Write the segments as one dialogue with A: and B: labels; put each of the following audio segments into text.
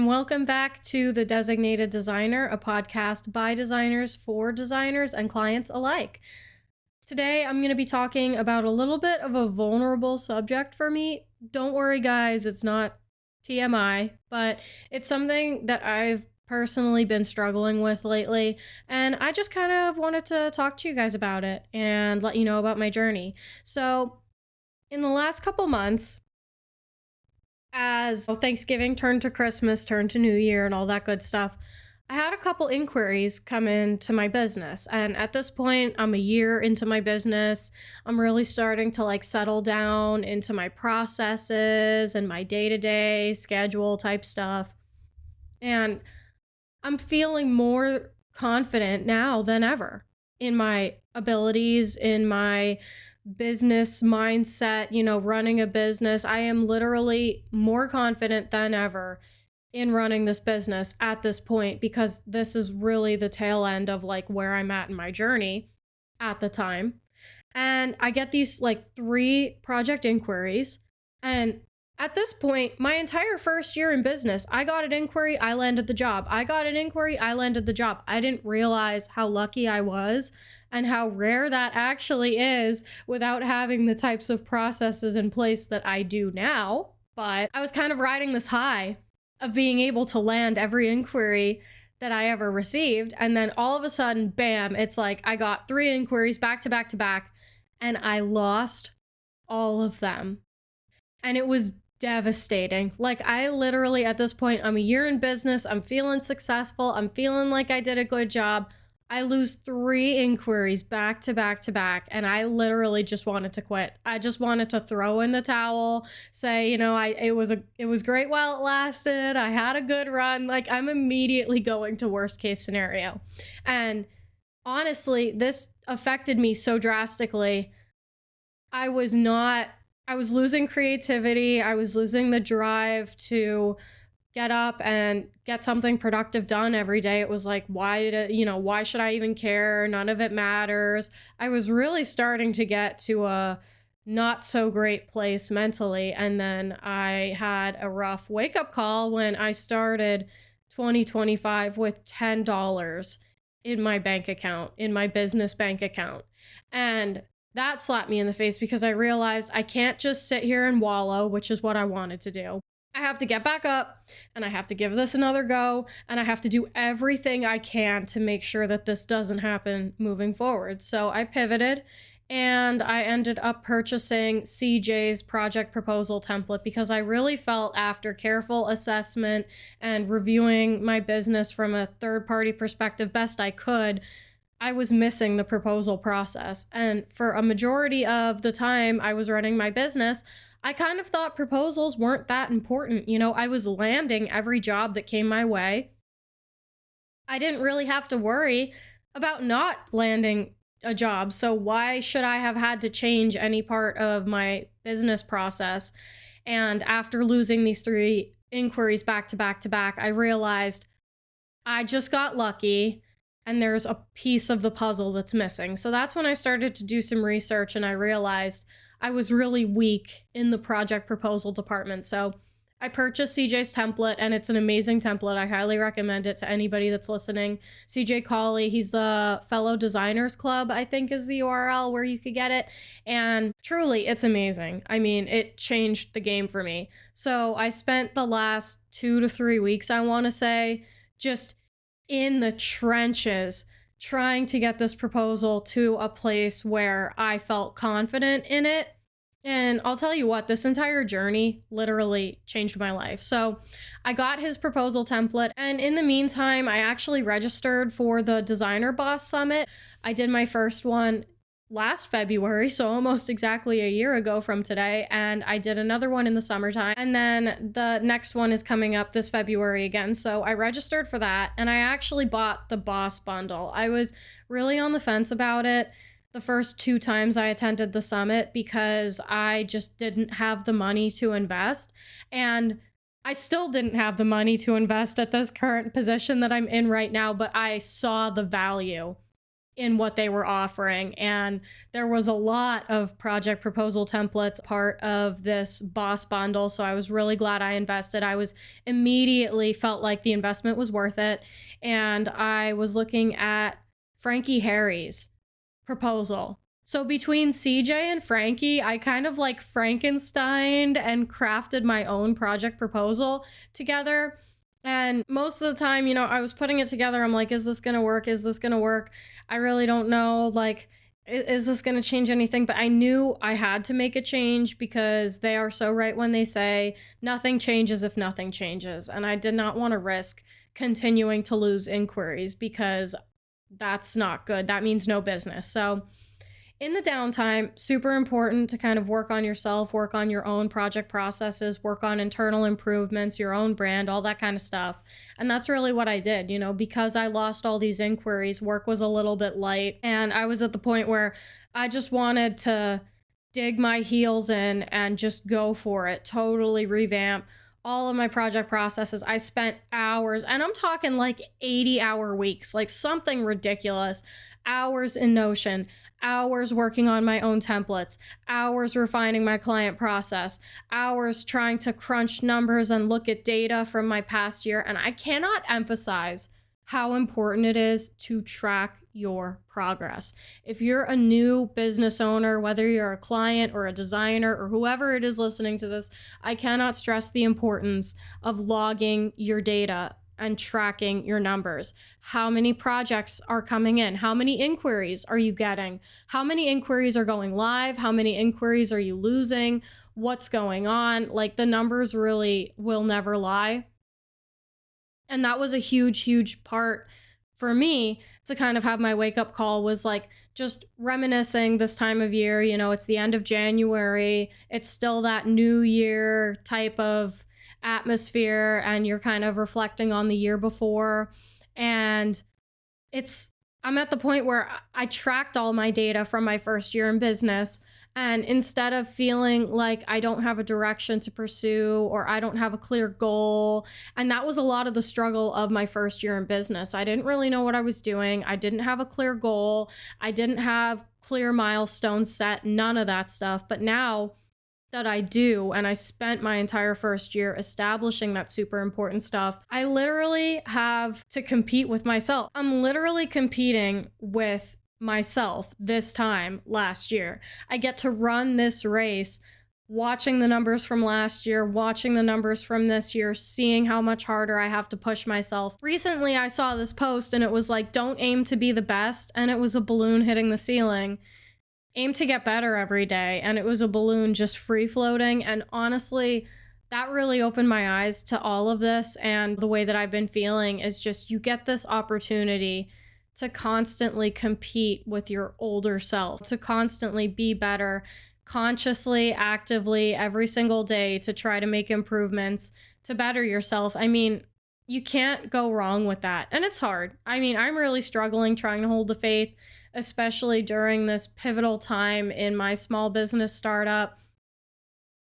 A: and welcome back to The Designated Designer, a podcast by designers for designers and clients alike. Today, I'm going to be talking about a little bit of a vulnerable subject for me. Don't worry, guys, it's not TMI, but it's something that I've personally been struggling with lately, and I just kind of wanted to talk to you guys about it and let you know about my journey. So, in the last couple months, as Thanksgiving turned to Christmas, turned to New Year, and all that good stuff, I had a couple inquiries come into my business. And at this point, I'm a year into my business. I'm really starting to settle down into my processes and my day-to-day schedule type stuff. And I'm feeling more confident now than ever in my abilities, in my business mindset, running a business. I am literally more confident than ever in running this business at this point, because this is really the tail end of where I'm at in my journey at the time. And I get these 3 project inquiries, and at this point, my entire first year in business, I got an inquiry, I landed the job. I got an inquiry, I landed the job. I didn't realize how lucky I was and how rare that actually is without having the types of processes in place that I do now. But I was kind of riding this high of being able to land every inquiry that I ever received. And then all of a sudden, bam, it's I got 3 inquiries back to back to back, and I lost all of them. And it was devastating. I literally, at this point, I'm a year in business. I'm feeling successful. I'm feeling like I did a good job. I lose 3 inquiries back to back to back, and I literally just wanted to quit. I just wanted to throw in the towel, say, it was great while it lasted. I had a good run. I'm immediately going to worst case scenario. And honestly, this affected me so drastically. I was losing creativity. I was losing the drive to get up and get something productive done every day. It was why should I even care? None of it matters. I was really starting to get to a not so great place mentally. And then I had a rough wake up call when I started 2025 with $10 in my bank account, in my business bank account. And that slapped me in the face, because I realized I can't just sit here and wallow, which is what I wanted to do. I have to get back up, and I have to give this another go, and I have to do everything I can to make sure that this doesn't happen moving forward. So I pivoted, and I ended up purchasing CJ's project proposal template, because I really felt, after careful assessment and reviewing my business from a third-party perspective best I could, I was missing the proposal process. And for a majority of the time I was running my business, I kind of thought proposals weren't that important. I was landing every job that came my way. I didn't really have to worry about not landing a job. So why should I have had to change any part of my business process? And after losing these 3 inquiries back to back to back, I realized I just got lucky, and there's a piece of the puzzle that's missing. So that's when I started to do some research, and I realized I was really weak in the project proposal department. So I purchased CJ's template, and it's an amazing template. I highly recommend it to anybody that's listening. CJ Colley, he's the Fellow Designers Club, I think is the URL where you could get it. And truly, it's amazing. I mean, it changed the game for me. So I spent the last 2 to 3 weeks, I want to say, just in the trenches trying to get this proposal to a place where I felt confident in it. And I'll tell you what, this entire journey literally changed my life. So I got his proposal template, and in the meantime, I actually registered for the Designer Boss Summit. I did my first one last February, so almost exactly a year ago from today, and I did another one in the summertime, and then the next one is coming up this February again. So I registered for that, and I actually bought the Boss Bundle. I was really on the fence about it the first 2 times I attended the summit, because I just didn't have the money to invest, and I still didn't have the money to invest at this current position that I'm in right now, but I saw the value in what they were offering. And there was a lot of project proposal templates part of this boss bundle. So I was really glad I invested. I was immediately felt like the investment was worth it. And I was looking at Frankie Harry's proposal. So between CJ and Frankie, I kind of like Frankensteined and crafted my own project proposal together. And most of the time, I was putting it together. I'm like, is this going to work? Is this going to work? I really don't know. Like, is this going to change anything? But I knew I had to make a change because they are so right when they say nothing changes if nothing changes. And I did not want to risk continuing to lose inquiries because that's not good. That means no business. So in the downtime, super important to kind of work on yourself, work on your own project processes, work on internal improvements, your own brand, all that kind of stuff. And that's really what I did, because I lost all these inquiries, work was a little bit light. And I was at the point where I just wanted to dig my heels in and just go for it, totally revamp all of my project processes. I spent hours, and I'm talking like 80-hour weeks, like something ridiculous. Hours in Notion, hours working on my own templates, hours refining my client process, hours trying to crunch numbers and look at data from my past year. And I cannot emphasize how important it is to track your progress. If you're a new business owner, whether you're a client or a designer or whoever it is listening to this, I cannot stress the importance of logging your data and tracking your numbers. How many projects are coming in? How many inquiries are you getting? How many inquiries are going live? How many inquiries are you losing? What's going on? Like, the numbers really will never lie. And that was a huge, huge part for me to kind of have my wake up call, was like just reminiscing this time of year. It's the end of January. It's still that new year type of atmosphere, and you're kind of reflecting on the year before. And I'm at the point where I tracked all my data from my first year in business. And instead of feeling like I don't have a direction to pursue or I don't have a clear goal, and that was a lot of the struggle of my first year in business. I didn't really know what I was doing. I didn't have a clear goal. I didn't have clear milestones set, none of that stuff. But now that I do, and I spent my entire first year establishing that super important stuff, I literally have to compete with myself. I'm literally competing with myself this time last year. I get to run this race, watching the numbers from last year, watching the numbers from this year, seeing how much harder I have to push myself. Recently, I saw this post and it was like, don't aim to be the best. And it was a balloon hitting the ceiling. Aim to get better every day. And it was a balloon just free floating. And honestly, that really opened my eyes to all of this. And the way that I've been feeling is just, you get this opportunity to constantly compete with your older self, to constantly be better, consciously, actively, every single day, to try to make improvements, to better yourself. I mean, you can't go wrong with that. And it's hard. I mean, I'm really struggling trying to hold the faith, especially during this pivotal time in my small business startup.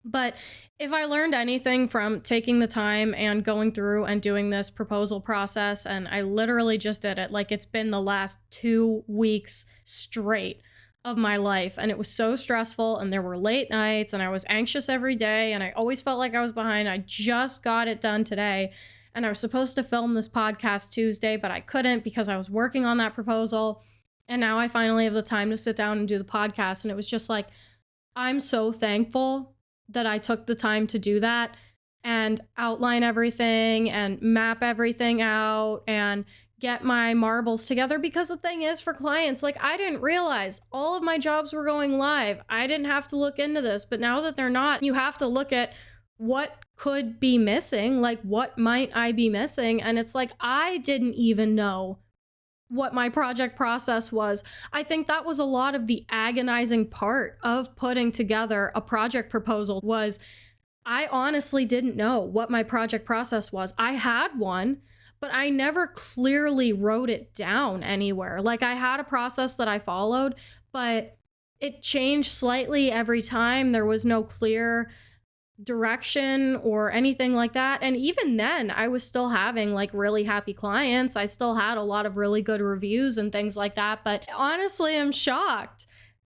A: But if I learned anything from taking the time and going through and doing this proposal process, and I literally just did it, like it's been the last 2 weeks straight of my life. And it was so stressful, and there were late nights, and I was anxious every day, and I always felt like I was behind. I just got it done today. And I was supposed to film this podcast Tuesday, but I couldn't because I was working on that proposal. And now I finally have the time to sit down and do the podcast. And it was just like, I'm so thankful that I took the time to do that and outline everything and map everything out and get my marbles together. Because the thing is, for clients, like, I didn't realize all of my jobs were going live. I didn't have to look into this, but now that they're not, you have to look at what could be missing, like what might I be missing? And it's like, I didn't even know what my project process was. I think that was a lot of the agonizing part of putting together a project proposal, was I honestly didn't know what my project process was. I had one, but I never clearly wrote it down anywhere. Like, I had a process that I followed, but it changed slightly every time. There was no clear direction or anything like that. And even then, I was still having like really happy clients. I still had a lot of really good reviews and things like that. But honestly, I'm shocked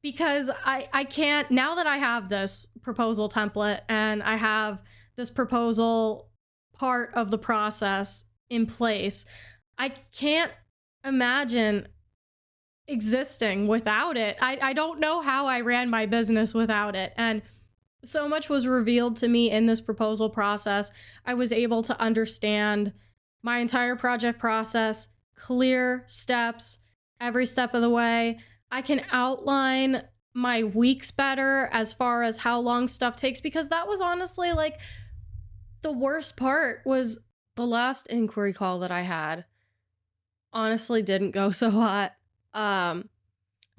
A: because I can't, now that I have this proposal template and I have this proposal part of the process in place, I can't imagine existing without it. I don't know how I ran my business without it. And so much was revealed to me in this proposal process. I was able to understand my entire project process, clear steps, every step of the way. I can outline my weeks better as far as how long stuff takes, because that was honestly like the worst part. Was the last inquiry call that I had honestly didn't go so hot.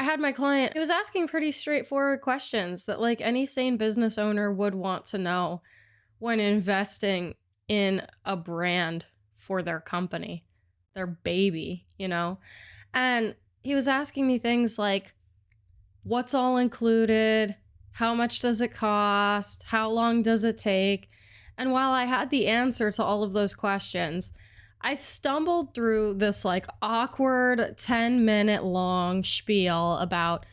A: I had my client, he was asking pretty straightforward questions that like any sane business owner would want to know when investing in a brand for their company, their baby, you know? And he was asking me things like, what's all included? How much does it cost? How long does it take? And while I had the answer to all of those questions, I stumbled through this like awkward 10-minute long spiel about,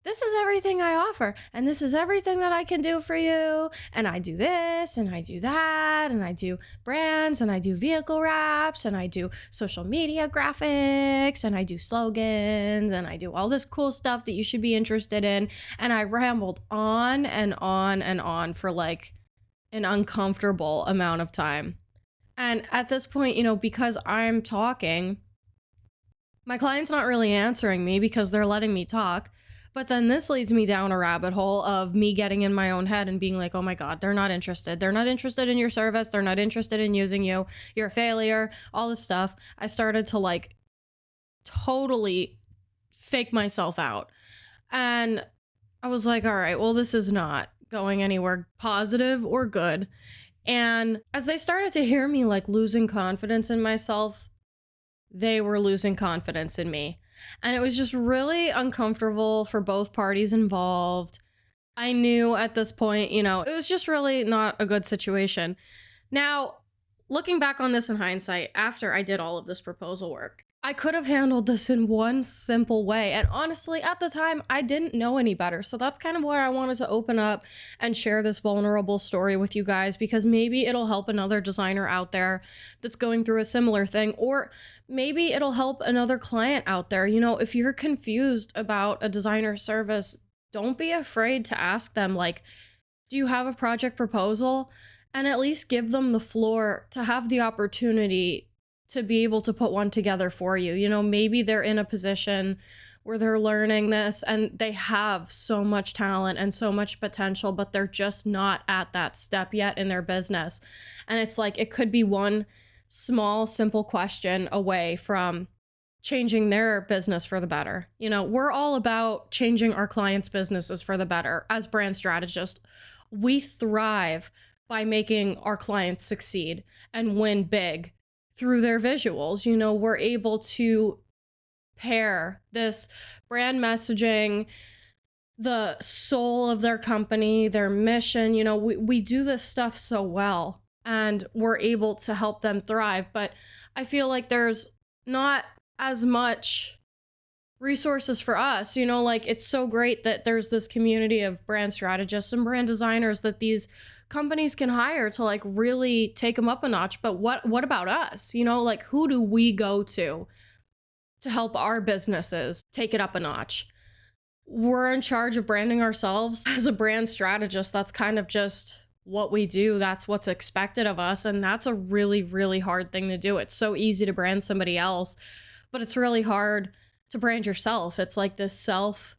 A: this is everything I offer, and this is everything that I can do for you, and I do this, and I do that, and I do brands, and I do vehicle wraps, and I do social media graphics, and I do slogans, and I do all this cool stuff that you should be interested in. And I rambled on and on and on for like an uncomfortable amount of time. And at this point, you know, because I'm talking, my client's not really answering me because they're letting me talk. But then this leads me down a rabbit hole of me getting in my own head and being like, oh my God, they're not interested. They're not interested in your service. They're not interested in using you. You're a failure, all this stuff. I started to like totally fake myself out. And I was like, all right, well, this is not going anywhere positive or good. And as they started to hear me like losing confidence in myself, they were losing confidence in me. And it was just really uncomfortable for both parties involved. I knew at this point, you know, it was just really not a good situation. Now, looking back on this in hindsight, after I did all of this proposal work, I could have handled this in one simple way. And honestly, at the time, I didn't know any better. So that's kind of why I wanted to open up and share this vulnerable story with you guys, because maybe it'll help another designer out there that's going through a similar thing, or maybe it'll help another client out there. You know, if you're confused about a designer service, don't be afraid to ask them, like, do you have a project proposal? And at least give them the floor to have the opportunity to be able to put one together for you. You know, maybe they're in a position where they're learning this and they have so much talent and so much potential, but they're just not at that step yet in their business. And it's like, it could be one small, simple question away from changing their business for the better. You know, we're all about changing our clients' businesses for the better. As brand strategists, we thrive by making our clients succeed and win big through their visuals. You know, we're able to pair this brand messaging, the soul of their company, their mission. You know, we do this stuff so well and we're able to help them thrive. But I feel like there's not as much resources for us. You know, like, it's so great that there's this community of brand strategists and brand designers that these companies can hire to like really take them up a notch. But what about us? You know, like, who do we go to help our businesses take it up a notch? We're in charge of branding ourselves. As a brand strategist, that's kind of just what we do. That's what's expected of us. And that's a really, really hard thing to do. It's so easy to brand somebody else, but it's really hard to brand yourself. It's like this self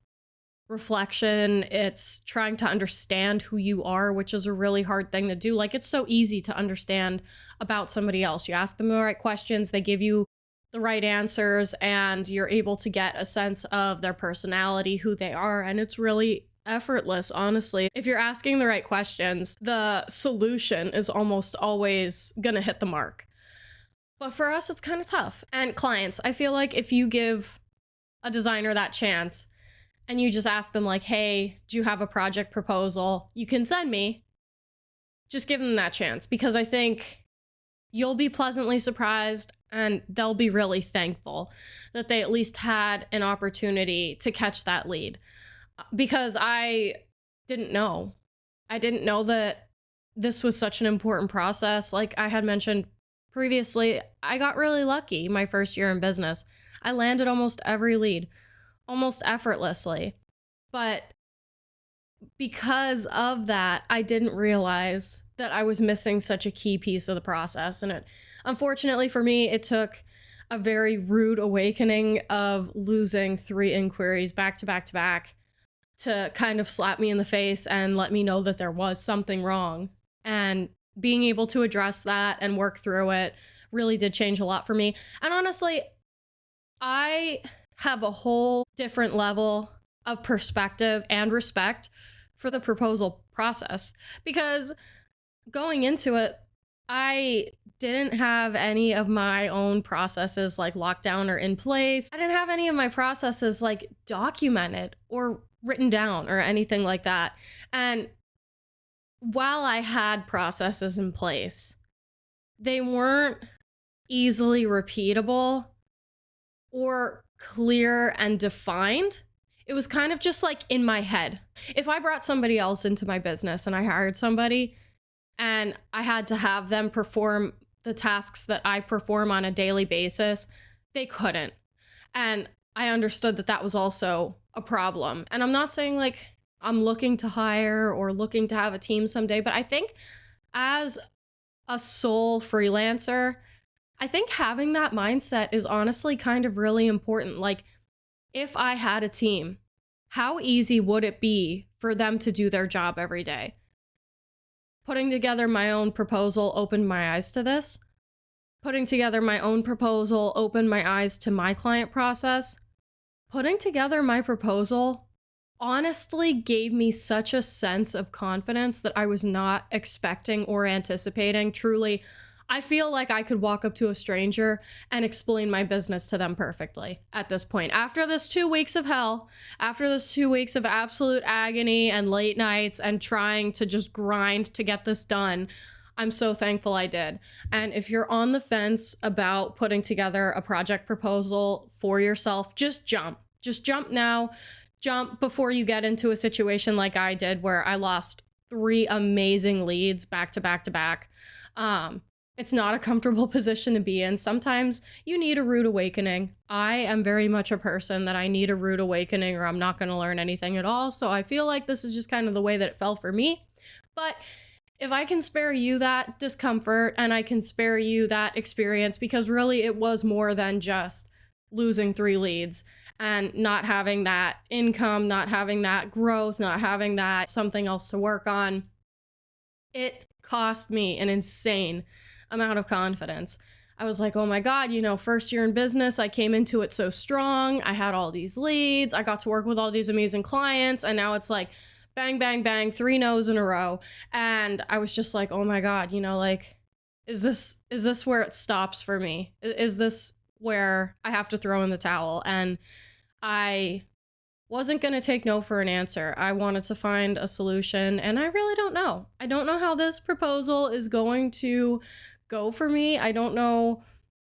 A: reflection. It's trying to understand who you are, which is a really hard thing to do. Like, it's so easy to understand about somebody else. You ask them the right questions, they give you the right answers, and you're able to get a sense of their personality, who they are. And it's really effortless, honestly. If you're asking the right questions, the solution is almost always gonna hit the mark. But for us, it's kind of tough. And clients, I feel like if you give a designer that chance and you just ask them like, hey, do you have a project proposal you can send me? just give them that chance, because I think you'll be pleasantly surprised and they'll be really thankful that they at least had an opportunity to catch that lead. Because I didn't know. I didn't know that this was such an important process. Like I had mentioned previously, I got really lucky my first year in business. I landed almost every lead, almost effortlessly. But because of that, I didn't realize that I was missing such a key piece of the process. And it, unfortunately for me, it took a very rude awakening of losing 3 inquiries back to back to back to kind of slap me in the face and let me know that there was something wrong. And being able to address that and work through it really did change a lot for me. And honestly, I have a whole different level of perspective and respect for the proposal process, because going into it, I didn't have any of my own processes like locked down or in place. I didn't have any of my processes like documented or written down or anything like that. And while I had processes in place, they weren't easily repeatable or clear and defined. It was kind of just like in my head. If I brought somebody else into my business and I hired somebody and I had to have them perform the tasks that I perform on a daily basis, they couldn't. And I understood that that was also a problem. And I'm not saying like I'm looking to hire or looking to have a team someday, but I think as a sole freelancer, I think having that mindset is honestly kind of really important. Like, if I had a team, how easy would it be for them to do their job every day? Putting together my own proposal opened my eyes to this. Putting together my own proposal opened my eyes to my client process. Putting together my proposal honestly gave me such a sense of confidence that I was not expecting or anticipating. Truly, I feel like I could walk up to a stranger and explain my business to them perfectly at this point. After this 2 weeks of hell, after this 2 weeks of absolute agony and late nights and trying to just grind to get this done, I'm so thankful I did. And if you're on the fence about putting together a project proposal for yourself, just jump. Just jump now. Jump before you get into a situation like I did where I lost 3 amazing leads back to back to back. It's not a comfortable position to be in. Sometimes you need a rude awakening. I am very much a person that I need a rude awakening or I'm not going to learn anything at all. So I feel like this is just kind of the way that it fell for me. But if I can spare you that discomfort and I can spare you that experience, because really it was more than just losing 3 leads and not having that income, not having that growth, not having that something else to work on. It cost me an insane amount of confidence. I was like, oh my God, first year in business, I came into it so strong. I had all these leads. I got to work with all these amazing clients. And now it's like bang, bang, bang, 3 no's in a row. And I was just like, oh my God, like, is this where it stops for me? Is this where I have to throw in the towel? And I wasn't going to take no for an answer. I wanted to find a solution, and I really don't know. I don't know how this proposal is going to go for me. I don't know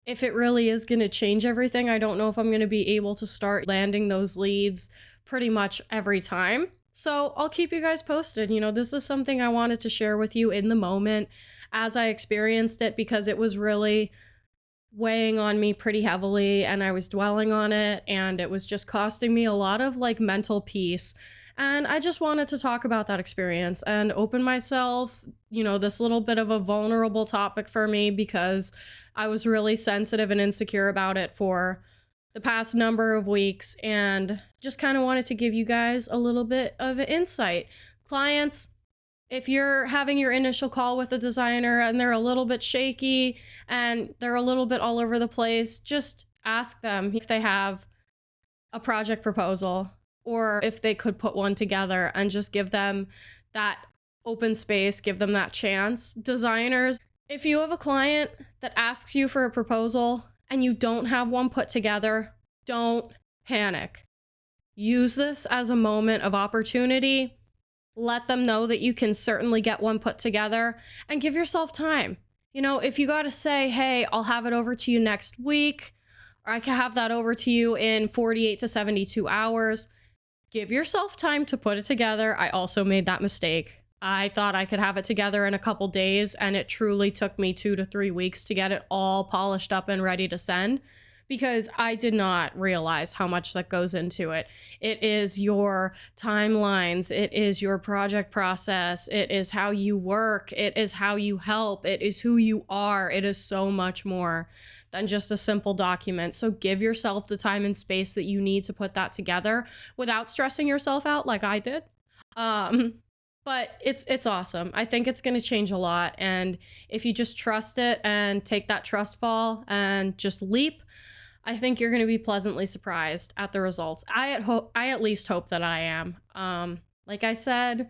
A: if it really is going to change everything. I don't know if I'm going to be able to start landing those leads pretty much every time. So I'll keep you guys posted. This is something I wanted to share with you in the moment as I experienced it, because it was really weighing on me pretty heavily and I was dwelling on it, and it was just costing me a lot of like mental peace. And I just wanted to talk about that experience and open myself, this little bit of a vulnerable topic for me, because I was really sensitive and insecure about it for the past number of weeks, and just kind of wanted to give you guys a little bit of insight. Clients, if you're having your initial call with a designer and they're a little bit shaky and they're a little bit all over the place, just ask them if they have a project proposal or if they could put one together, and just give them that open space, give them that chance. Designers, if you have a client that asks you for a proposal and you don't have one put together, don't panic. Use this as a moment of opportunity Let them know that you can certainly get one put together, and give yourself time. If you got to say, hey, I'll have it over to you next week, or I can have that over to you in 48 to 72 hours, give yourself time to put it together. I also made that mistake. I thought I could have it together in a couple days, and it truly took me 2 to 3 weeks to get it all polished up and ready to send, because I did not realize how much that goes into it. It is your timelines. It is your project process. It is how you work. It is how you help. It is who you are. It is so much more than just a simple document. So give yourself the time and space that you need to put that together without stressing yourself out like I did. But it's awesome. I think it's going to change a lot. And if you just trust it and take that trust fall and just leap, I think you're going to be pleasantly surprised at the results. I at least hope that I am. Like I said,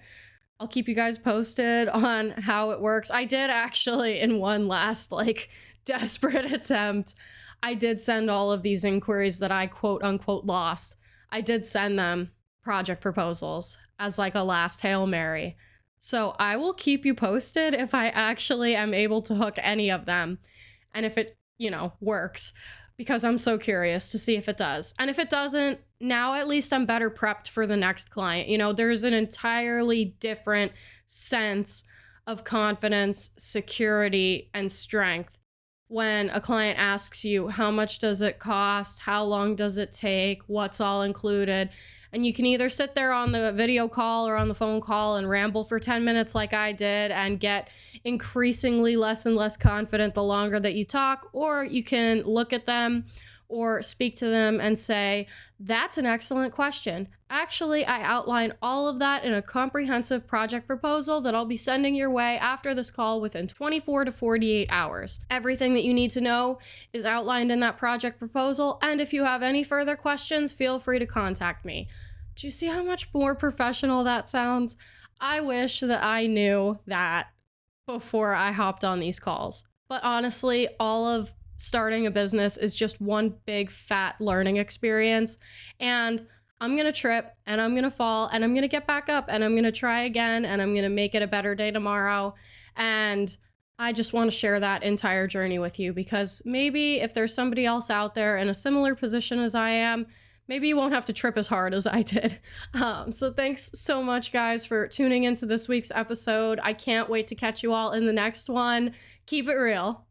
A: I'll keep you guys posted on how it works. I did actually, in one last desperate attempt, I did send all of these inquiries that I quote unquote lost. I did send them project proposals as a last Hail Mary. So I will keep you posted if I actually am able to hook any of them, and if it, works, because I'm so curious to see if it does. And if it doesn't, now at least I'm better prepped for the next client. There's an entirely different sense of confidence, security, and strength when a client asks you, how much does it cost? How long does it take? What's all included? And you can either sit there on the video call or on the phone call and ramble for 10 minutes like I did and get increasingly less and less confident the longer that you talk, or you can look at them or speak to them and say, that's an excellent question. Actually, I outline all of that in a comprehensive project proposal that I'll be sending your way after this call within 24 to 48 hours. Everything that you need to know is outlined in that project proposal, and if you have any further questions, feel free to contact me. Do you see how much more professional that sounds? I wish that I knew that before I hopped on these calls. But honestly, all of starting a business is just one big fat learning experience, and I'm gonna trip and I'm gonna fall and I'm gonna get back up and I'm gonna try again and I'm gonna make it a better day tomorrow. And I just want to share that entire journey with you, because maybe if there's somebody else out there in a similar position as I am, maybe you won't have to trip as hard as I did. So thanks so much, guys, for tuning into this week's episode. I can't wait to catch you all in the next one. Keep it real.